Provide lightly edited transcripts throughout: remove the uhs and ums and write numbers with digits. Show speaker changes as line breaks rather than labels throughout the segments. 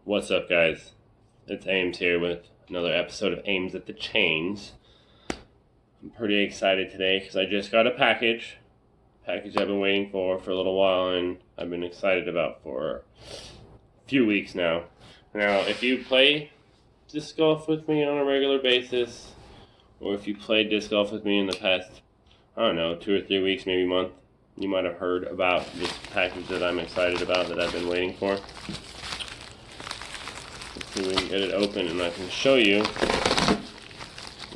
What's up, guys? It's Ames here with another episode of Ames at the Chains. I'm pretty excited today because I just got a package I've been waiting for a little while, and I've been excited about for a few weeks now. Now, if you play disc golf with me on a regular basis, or if you played disc golf with me in the past, I don't know, 2 or 3 weeks, maybe a month, you might have heard about this package that I'm excited about, that I've been waiting for. Let's see if we can get it open and I can show you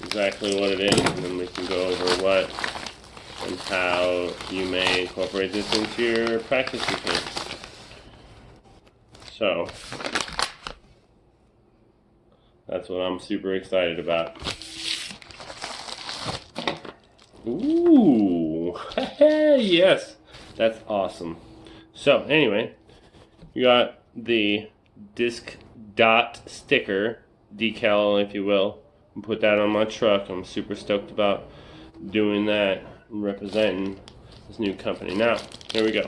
exactly what it is, and then we can go over what and how you may incorporate this into your practice routine. So, that's what I'm super excited about. Ooh, yes, that's awesome. So anyway, you got the Discdot sticker decal, if you will, and put that on my truck. I'm super stoked about doing that and representing this new company. Now, here we go.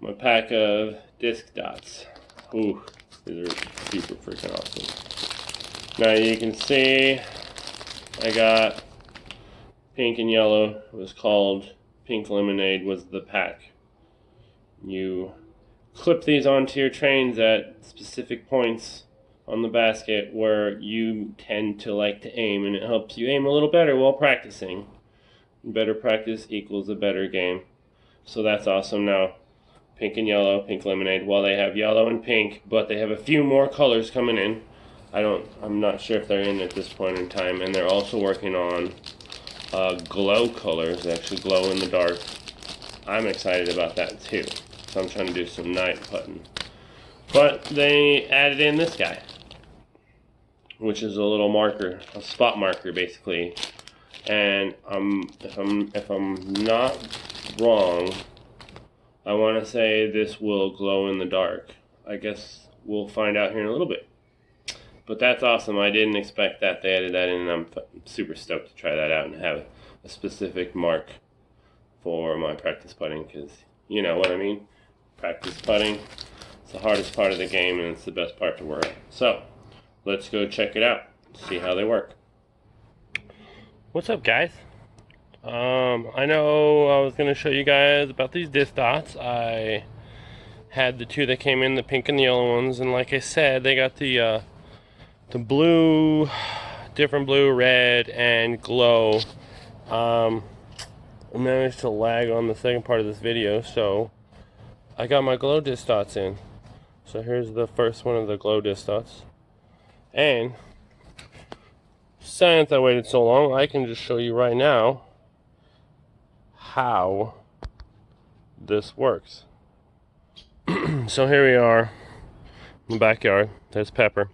My pack of disc dots. Ooh, these are super freaking awesome. Now you can see I got pink and yellow. It was called Pink Lemonade was the pack. You clip these onto your trains at specific points on the basket where you tend to like to aim, and it helps you aim a little better while practicing. Better practice equals a better game. So that's awesome. Now, pink and yellow, Pink Lemonade. Well, they have yellow and pink, but they have a few more colors coming in. I'm not sure if they're in at this point in time, and they're also working on glow colors. They actually glow in the dark. I'm excited about that too. So I'm trying to do some night putting. But they added in this guy, which is a little marker, a spot marker basically. And if I'm not wrong, I want to say this will glow in the dark. I guess we'll find out here in a little bit. But that's awesome. I didn't expect that. They added that in, and I'm super stoked to try that out and have a specific mark for my practice putting, because you know what I mean. Practice putting, it's the hardest part of the game, and it's the best part to work. So let's go check it out, see how they work. What's up, guys? I know I was going to show you guys about these disc dots. I had the two that came in, the pink and the yellow ones, and like I said, they got the blue, different blue, red, and glow. I managed to lag on the second part of this video, so I got my glow disc dots in. So here's the first one of the glow disc dots. And since I waited so long, I can just show you right now how this works. So here we are in the backyard. There's Pepper.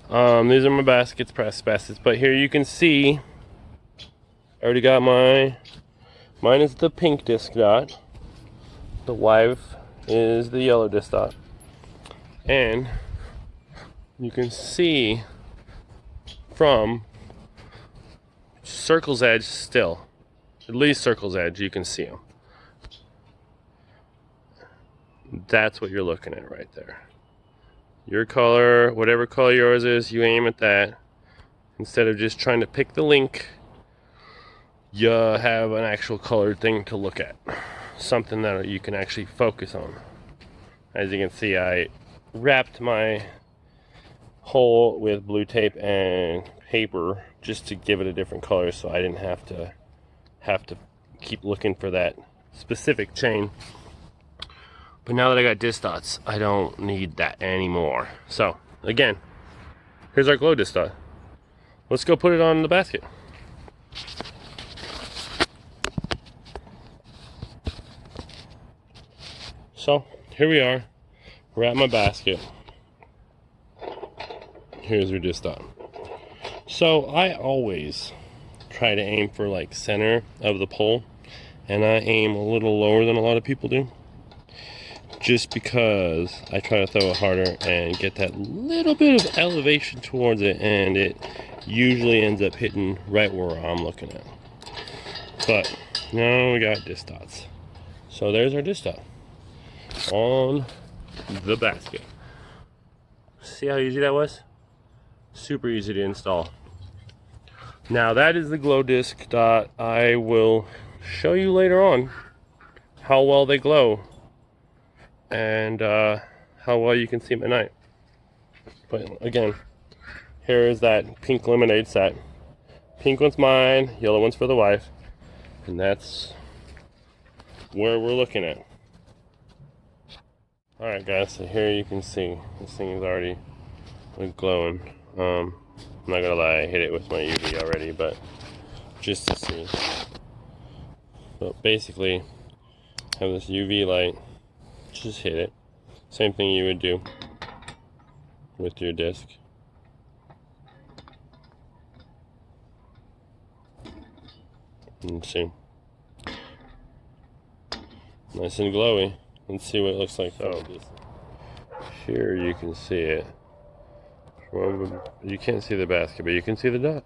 These are my baskets, press baskets. But here you can see, I already got mine is the pink disc dot. The wife is the yellow disc dot. And you can see from circle's edge still, at least circle's edge, you can see them. That's what you're looking at right there. Your color, whatever color yours is, you aim at that. Instead of just trying to pick the link, you have an actual colored thing to look at. Something that you can actually focus on. As you can see, I wrapped my hole with blue tape and paper just to give it a different color, so I didn't have to keep looking for that specific chain. But now that I got disc dots, I don't need that anymore. So again, here's our glow disc dot. Let's go put it on the basket. So here we are. We're at my basket. Here's your disc dot. So I always try to aim for like center of the pole, and I aim a little lower than a lot of people do, just because I try to throw it harder and get that little bit of elevation towards it, and it usually ends up hitting right where I'm looking at. But now we got disc dots. So there's our disc dot on the basket. See how easy that was? Super easy to install. Now that is the glow disc dot. I will show you later on how well they glow and how well you can see them at night. But again, here is that pink lemonade set. Pink one's mine, yellow one's for the wife, and that's where we're looking at. Alright guys, so here you can see this thing is already glowing. I'm not gonna lie, I hit it with my UV already, but just to see. But basically, have this UV light, just hit it. Same thing you would do with your disc. Let's see. Nice and glowy. Let's see what it looks like. So, here you can see it. Well, you can't see the basket, but you can see the dot.